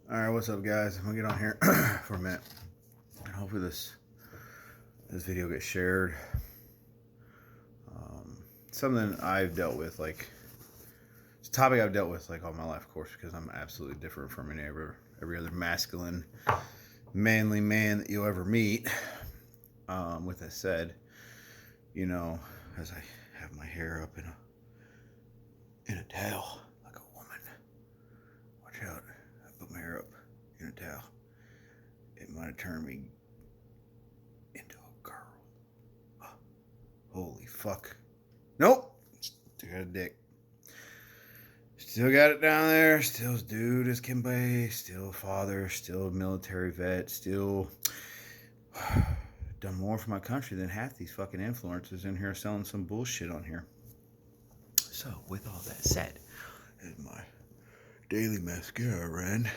Alright, what's up guys? I'm gonna get on here for a minute. And hopefully this video gets shared. Something I've dealt with, it's a topic I've dealt with all my life, of course, because I'm absolutely different from every other masculine, manly man that you'll ever meet. With that said, as I have my hair up in a towel like a woman. Watch out. I put my hair up in a towel. It might have turned me into a girl. Oh, holy fuck. Nope. Still got a dick. Still got it down there. Still as dude as can be. Still a father. Still a military vet. Still done more for my country than half these fucking influencers in here selling some bullshit on here. So, with all that said, is my daily mascara ran.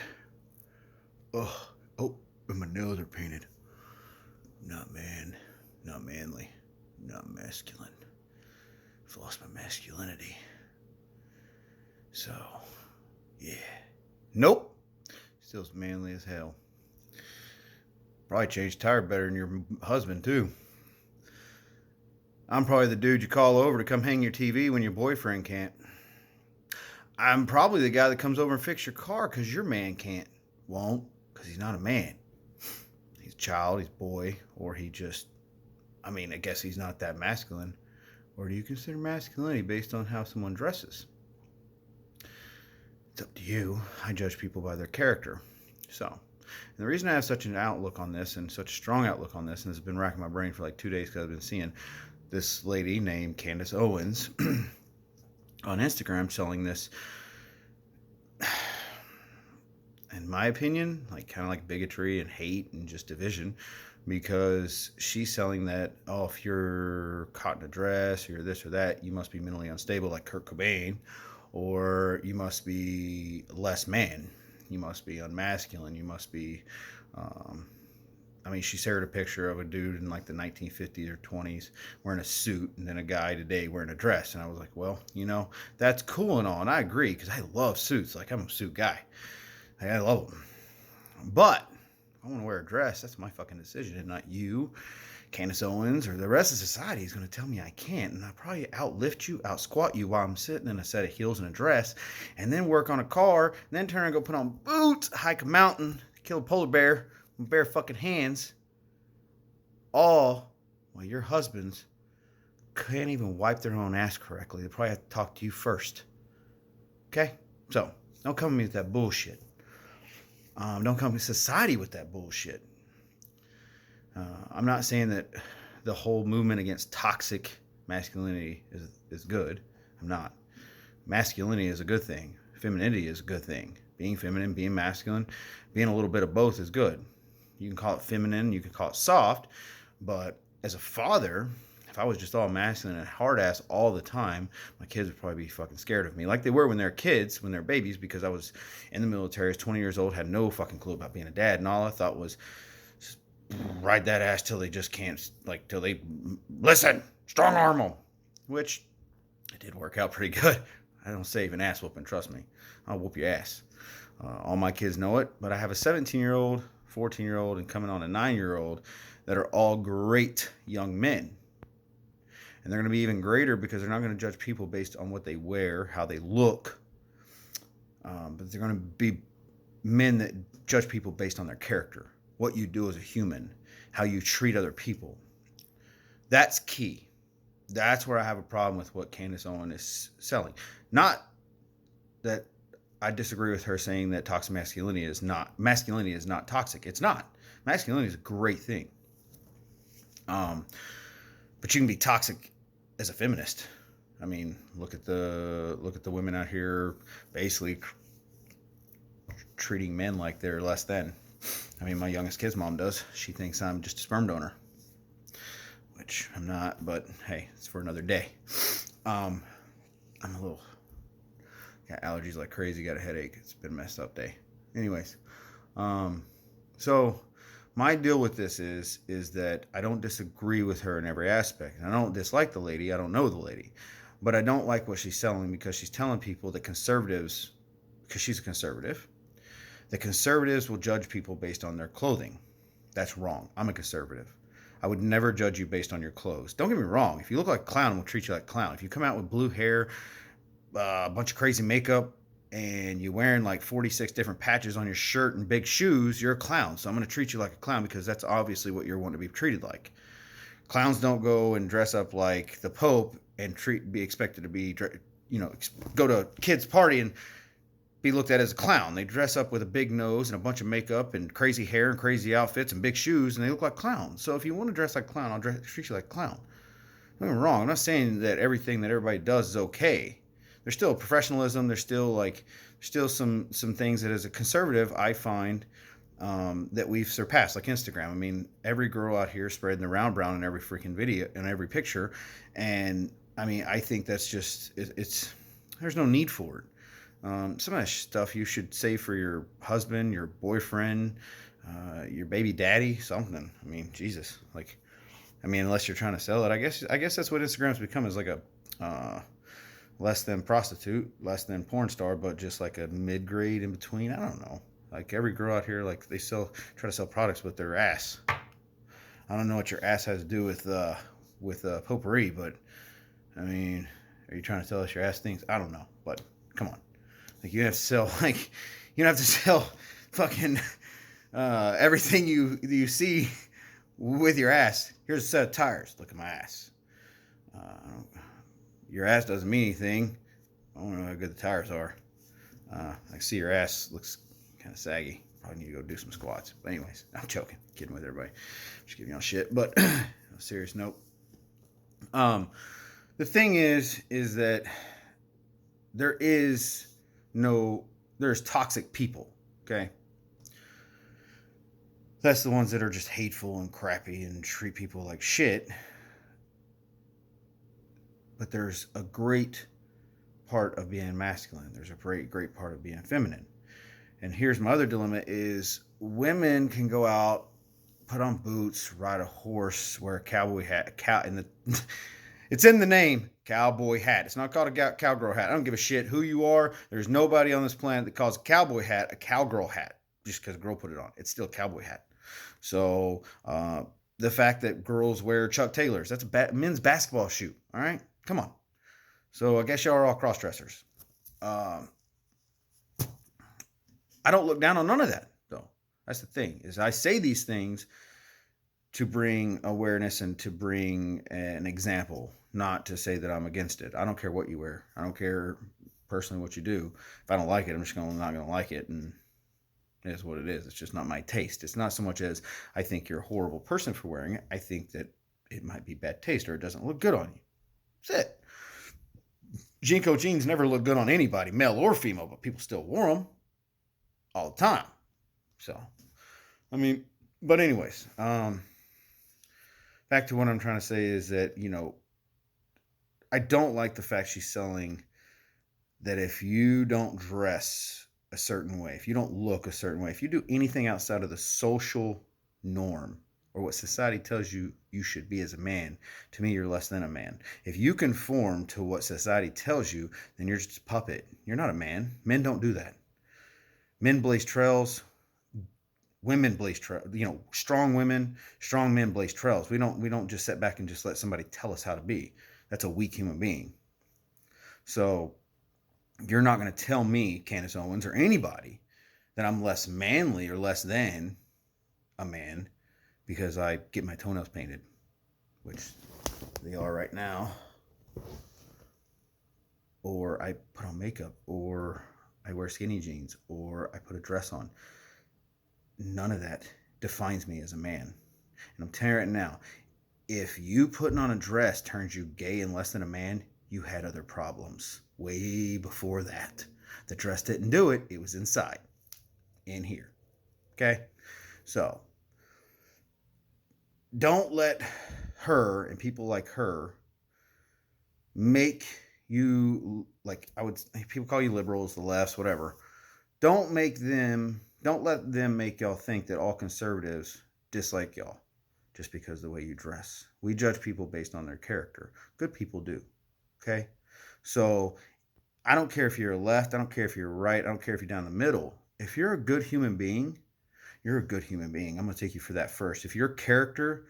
Oh, and my nails are painted. Not manly, not masculine. I've lost my masculinity. So, yeah. Nope. Still as manly as hell. Probably change tire better than your husband, too. I'm probably the dude you call over to come hang your TV when your boyfriend can't. I'm probably the guy that comes over and fix your car because your man won't, because he's not a man. He's a child, he's a boy, or I guess he's not that masculine. Or do you consider masculinity based on how someone dresses? It's up to you. I judge people by their character. So, and the reason I have such an outlook on this, and such a strong outlook on this, and it's been racking my brain for 2 days because I've been seeing this lady named Candace Owens on Instagram selling this, in my opinion, kind of bigotry and hate and just division, because she's selling that, if you're caught in a dress or you're this or that, you must be mentally unstable like Kurt Cobain, or you must be less man, you must be unmasculine, you must be, she shared a picture of a dude in the 1950s or 20s wearing a suit, and then a guy today wearing a dress. And I was like, well, that's cool and all. And I agree, because I love suits. I'm a suit guy. I love them. But if I want to wear a dress, that's my fucking decision, and not you, Candace Owens, or the rest of society is going to tell me I can't. And I'll probably outlift you, outsquat you while I'm sitting in a set of heels and a dress, and then work on a car, and then turn and go put on boots, hike a mountain, kill a polar bear with bare fucking hands, all while your husbands can't even wipe their own ass correctly. They probably have to talk to you first. Okay? So, don't come to me with that bullshit. Don't come to society with that bullshit. I'm not saying that the whole movement against toxic masculinity is good. I'm not. Masculinity is a good thing. Femininity is a good thing. Being feminine, being masculine, being a little bit of both is good. You can call it feminine, you can call it soft, but as a father, if I was just all masculine and hard ass all the time, my kids would probably be fucking scared of me, like they were when they're kids, when they're babies, because I was in the military, I was 20 years old, had no fucking clue about being a dad, and all I thought was just ride that ass till they just can't, till they listen, strong arm them, which it did work out pretty good. I don't save an ass whooping, trust me. I'll whoop your ass. All my kids know it, but I have a 17-year-old, 14-year-old, and coming on a 9-year-old that are all great young men. And they're going to be even greater because they're not going to judge people based on what they wear, how they look, but they're going to be men that judge people based on their character, what you do as a human, how you treat other people. That's key. That's where I have a problem with what Candace Owens is selling. Not that I disagree with her saying that toxic masculinity is not toxic. It's not. Masculinity is a great thing. But you can be toxic as a feminist. Look at the women out here basically treating men like they're less than. My youngest kid's mom does. She thinks I'm just a sperm donor, which I'm not, but hey, it's for another day. I'm a little got allergies like crazy, got a headache. It's been a messed up day. Anyways, so my deal with this is that I don't disagree with her in every aspect. And I don't dislike the lady. I don't know the lady. But I don't like what she's selling, because she's telling people that conservatives, because she's a conservative, The conservatives will judge people based on their clothing. That's wrong. I'm a conservative. I would never judge you based on your clothes. Don't get me wrong. If you look like a clown, we'll treat you like a clown. If you come out with blue hair, a bunch of crazy makeup, and you're wearing like 46 different patches on your shirt and big shoes, you're a clown. So I'm going to treat you like a clown because that's obviously what you're wanting to be treated like. Clowns don't go and dress up like the Pope and be expected to be, go to a kid's party and be looked at as a clown. They dress up with a big nose and a bunch of makeup and crazy hair and crazy outfits and big shoes, and they look like clowns. So if you want to dress like a clown, treat you like a clown. Don't get me wrong. I'm not saying that everything that everybody does is okay. There's still professionalism. There's still some things that as a conservative I find that we've surpassed, like Instagram. I mean, every girl out here spreading the round brown in every freaking video and every picture, and I mean, I think that's just it's there's no need for it. Some of that stuff you should save for your husband, your boyfriend, your baby daddy, something. I mean, Jesus, unless you're trying to sell it, I guess that's what Instagram's become, is like a less than prostitute, less than porn star, but just like a mid grade in between. I don't know. Like every girl out here, like they try to sell products with their ass. I don't know what your ass has to do with potpourri, but I mean, are you trying to tell us your ass things? I don't know, but come on. Like you have to sell fucking everything you see with your ass. Here's a set of tires. Look at my ass. Your ass doesn't mean anything. I don't know how good the tires are. I see your ass looks kind of saggy. Probably need to go do some squats. But anyways, I'm joking. Kidding with everybody. Just giving y'all shit. But on a serious note. The thing is that there's toxic people, okay? That's the ones that are just hateful and crappy and treat people like shit. But there's a great part of being masculine. There's a great part of being feminine. And here's my other dilemma is women can go out, put on boots, ride a horse, wear a cowboy hat, it's in the name, cowboy hat. It's not called a cowgirl hat. I don't give a shit who you are. There's nobody on this planet that calls a cowboy hat a cowgirl hat just because a girl put it on. It's still a cowboy hat. So the fact that girls wear Chuck Taylors, that's a men's basketball shoe. All right, come on. So I guess y'all are all cross-dressers. I don't look down on none of that, though. That's the thing, is I say these things to bring awareness and to bring an example, not to say that I'm against it. I don't care what you wear. I don't care personally what you do. If I don't like it, I'm just not going to like it, and it is what it is. It's just not my taste. It's not so much as I think you're a horrible person for wearing it. I think that it might be bad taste or it doesn't look good on you. That's it. Jinko jeans never look good on anybody, male or female, but people still wore them all the time. So, I mean, but anyways, back to what I'm trying to say is that, I don't like the fact she's selling that if you don't dress a certain way, if you don't look a certain way, if you do anything outside of the social norm or what society tells you you should be as a man, to me, you're less than a man. If you conform to what society tells you, then you're just a puppet. You're not a man. Men don't do that. Men blaze trails. Women blaze trails. Strong women, strong men blaze trails. We don't just sit back and just let somebody tell us how to be. That's a weak human being. So you're not going to tell me, Candace Owens, or anybody that I'm less manly or less than a man because I get my toenails painted, which they are right now, or I put on makeup, or I wear skinny jeans, or I put a dress on. None of that defines me as a man. And I'm telling you right now, if you putting on a dress turns you gay and less than a man, you had other problems way before that. The dress didn't do it. It was inside, in here. Okay? So, don't let her and people like her make you, people call you liberals, the lefts, whatever. Don't let them make y'all think that all conservatives dislike y'all just because of the way you dress. We judge people based on their character. Good people do. Okay? So I don't care if you're left. I don't care if you're right. I don't care if you're down the middle. if you're a good human being, you're a good human being. I'm going to take you for that first. If your character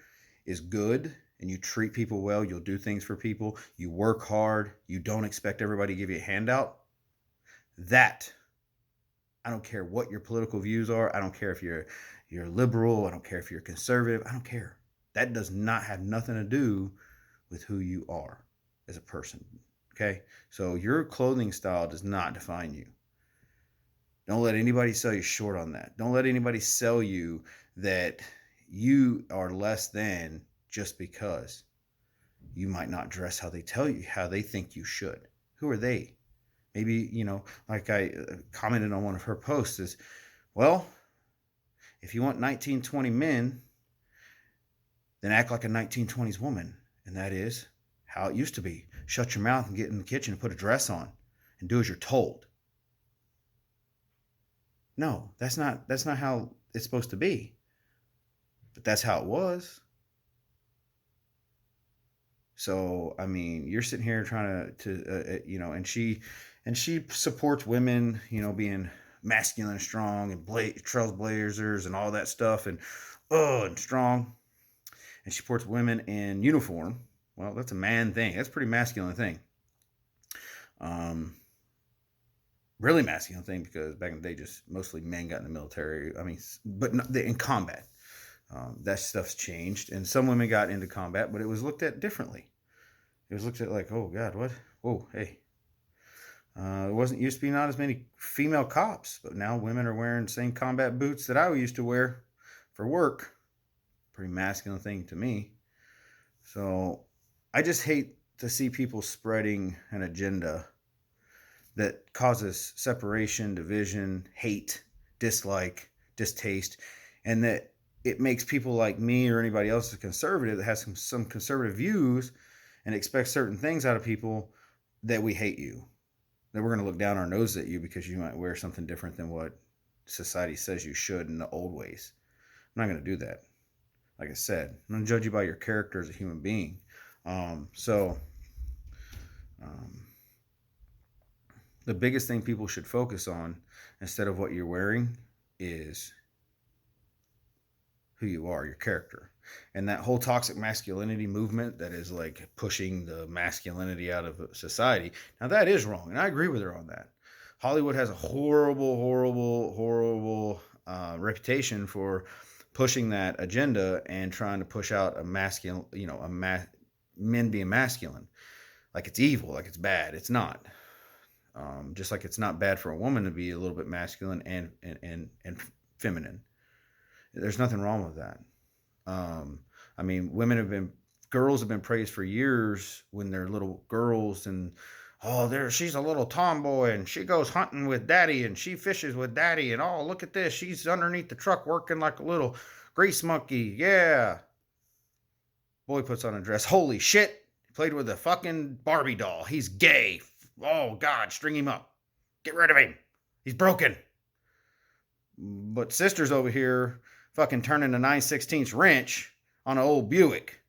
is good and you treat people well, you'll do things for people, you work hard, you don't expect everybody to give you a handout, that, I don't care what your political views are. I don't care if you're liberal. I don't care if you're conservative. I don't care. That does not have nothing to do with who you are as a person. Okay? So your clothing style does not define you. Don't let anybody sell you short on that. Don't let anybody sell you that you are less than just because you might not dress how they tell you, how they think you should. Who are they? Maybe, like I commented on one of her posts is, well, if you want 1920 men, then act like a 1920s woman. And that is how it used to be. Shut your mouth and get in the kitchen and put a dress on and do as you're told. No, that's not how it's supposed to be. But that's how it was. So, I mean, you're sitting here trying to and she supports women, being masculine and strong and trailblazers and all that stuff and strong. And she supports women in uniform. Well, that's a man thing. That's a pretty masculine thing. Really masculine thing, because back in the day, just mostly men got in the military. I mean, but not, in combat. That stuff's changed, and some women got into combat, but it was looked at differently. It was looked at like, oh God, what? Whoa, hey. It wasn't used to be not as many female cops, but now women are wearing the same combat boots that I used to wear for work. Pretty masculine thing to me. So I just hate to see people spreading an agenda that causes separation, division, hate, dislike, distaste, and that it makes people like me or anybody else that's conservative that has some conservative views and expects certain things out of people, that we hate you, that we're going to look down our nose at you because you might wear something different than what society says you should in the old ways. I'm not going to do that. Like I said, I'm going to judge you by your character as a human being. The biggest thing people should focus on, instead of what you're wearing, is who you are, your character. And that whole toxic masculinity movement that is like pushing the masculinity out of society, now that is wrong, and I agree with her on that. Hollywood has a horrible reputation for pushing that agenda and trying to push out a masculine, men being masculine, like it's evil, like it's bad. It's not. Just like it's not bad for a woman to be a little bit masculine and feminine. There's nothing wrong with that. I mean, girls have been praised for years when they're little girls, and she's a little tomboy, and she goes hunting with daddy, and she fishes with daddy, and oh, look at this, she's underneath the truck working like a little grease monkey. Yeah. Boy puts on a dress. Holy shit. He played with a fucking Barbie doll. He's gay. Oh God, string him up. Get rid of him. He's broken. But sister's over here fucking turning a 9/16 wrench on an old Buick,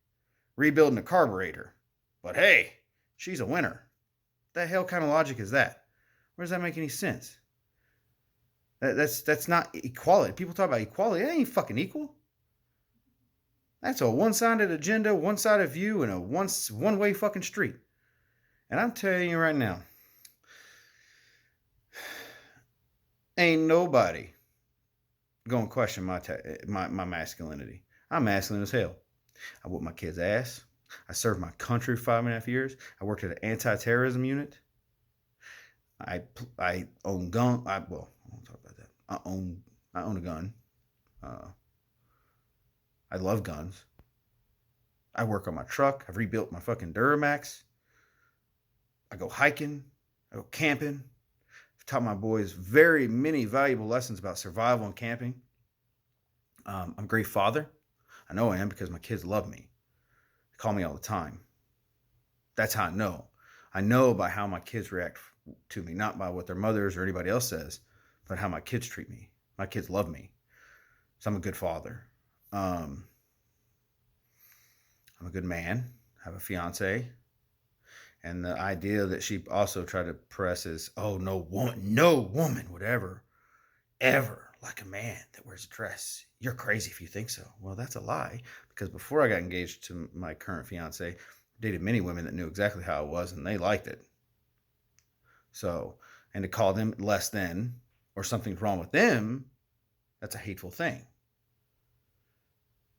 rebuilding a carburetor. But hey, she's a winner. What the hell kind of logic is that? Where does that make any sense? That's not equality. People talk about equality. That ain't fucking equal. That's a one-sided agenda, one-sided view, and a one-way fucking street. And I'm telling you right now, ain't nobody gonna question my masculinity. I'm masculine as hell. I whooped my kid's ass. I served my country for 5.5 years. I worked at an anti-terrorism unit. I own gun. I won't talk about that. I own a gun. I love guns. I work on my truck. I've rebuilt my fucking Duramax. I go hiking. I go camping. I've taught my boys very many valuable lessons about survival and camping. I'm a great father. I know I am, because my kids love me. They call me all the time. That's how I know. I know by how my kids react to me, not by what their mothers or anybody else says, but how my kids treat me. My kids love me. So I'm a good father. I'm a good man. I have a fiance. And the idea that she also tried to press is, oh, no woman would ever ever like a man that wears a dress. You're crazy if you think so. Well, that's a lie, because before I got engaged to my current fiance, I dated many women that knew exactly how I was and they liked it. So, and to call them less than or something's wrong with them, that's a hateful thing.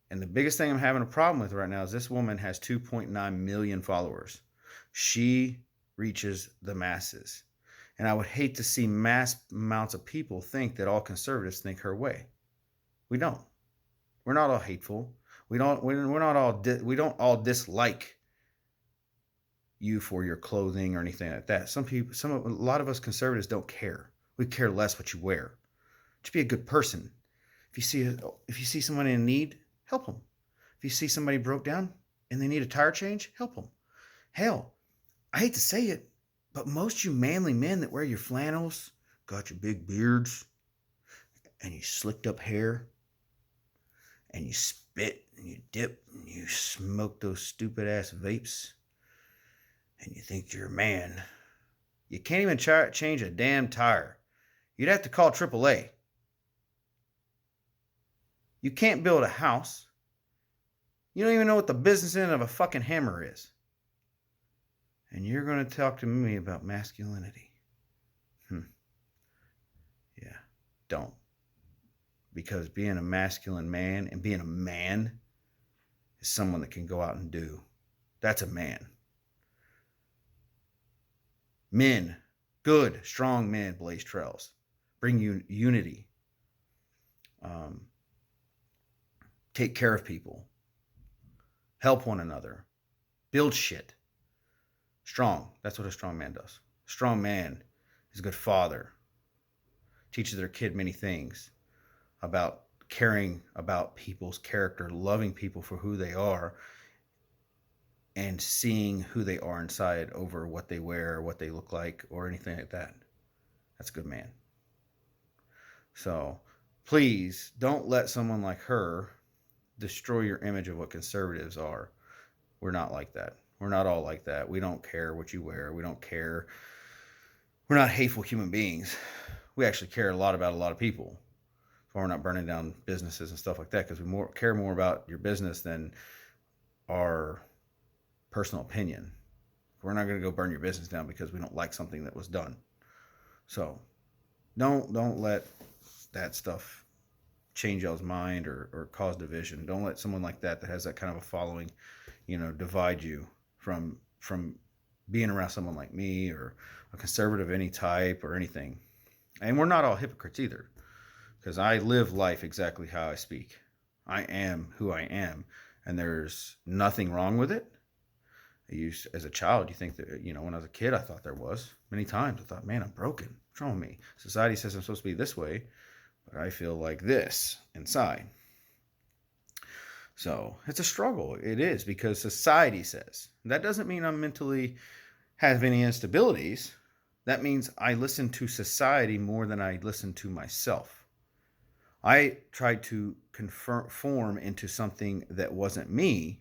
And the biggest thing I'm having a problem with right now is this woman has 2.9 million followers. She reaches the masses. And I would hate to see mass amounts of people think that all conservatives think her way. We don't. We're not all hateful. We don't. We're not all. We don't all dislike you for your clothing or anything like that. Some people, a lot of us conservatives don't care. We care less what you wear. Just be a good person. If you see someone in need, help them. If you see somebody broke down and they need a tire change, help them. Hell, I hate to say it, but most you manly men that wear your flannels, got your big beards, and you slicked up hair, and you spit, and you dip, and you smoke those stupid ass vapes, and you think you're a man. You can't even change a damn tire. You'd have to call AAA. You can't build a house. You don't even know what the business end of a fucking hammer is. And you're going to talk to me about masculinity. Yeah, don't. Because being a masculine man and being a man is someone that can go out and do. That's a man. Men, good, strong men blaze trails. Bring you unity. Take care of people. Help one another. Build shit. Strong. That's what a strong man does. A strong man is a good father. Teaches their kid many things about caring about people's character, loving people for who they are, and seeing who they are inside over what they wear, what they look like, or anything like that. That's a good man. So please don't let someone like her destroy your image of what conservatives are. We're not like that. We're not all like that. We don't care what you wear. We don't care. We're not hateful human beings. We actually care a lot about a lot of people. So we're not burning down businesses and stuff like that, because we care more about your business than our personal opinion. We're not going to go burn your business down because we don't like something that was done. So don't let that stuff change y'all's mind or cause division. Don't let someone like that has that kind of a following, divide you from being around someone like me or a conservative of any type or anything. And we're not all hypocrites either, because I live life exactly how I speak. I am who I am, and there's nothing wrong with it. As a child, you think that, when I was a kid, I thought there was. Many times I thought, man, I'm broken. What's wrong with me? Society says I'm supposed to be this way, but I feel like this inside. So it's a struggle. It is, because society says. That doesn't mean I'm mentally have any instabilities. That means I listen to society more than I listen to myself. I tried to conform into something that wasn't me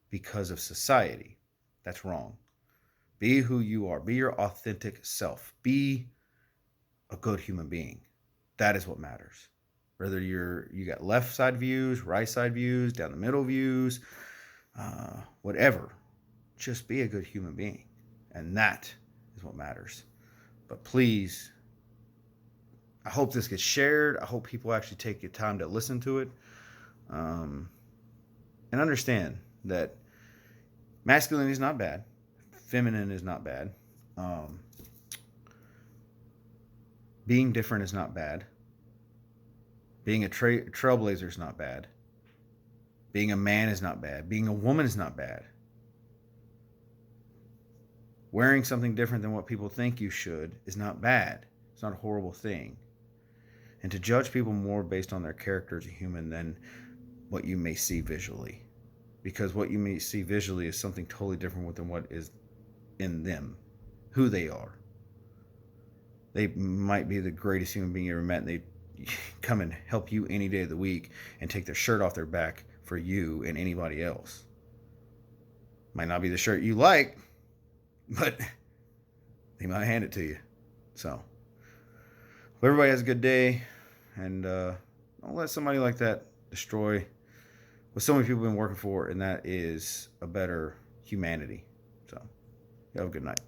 because of society. That's wrong. Be who you are. Be your authentic self. Be a good human being. That is what matters. Whether you got left side views, right side views, down the middle views, whatever. Just be a good human being. And that is what matters. But please, I hope this gets shared. I hope people actually take the time to listen to it. And understand that masculinity is not bad. Feminine is not bad. Being different is not bad. Being a trailblazer is not bad. Being a man is not bad. Being a woman is not bad. Wearing something different than what people think you should is not bad. It's not a horrible thing. And to judge people more based on their character as a human than what you may see visually. Because what you may see visually is something totally different than what is in them, who they are. They might be the greatest human being you ever met, and they come and help you any day of the week and take their shirt off their back for you and anybody else. Might not be the shirt you like, but they might hand it to you. So everybody has a good day, and don't let somebody like that destroy what so many people have been working for, and that is a better humanity. So, you have a good night.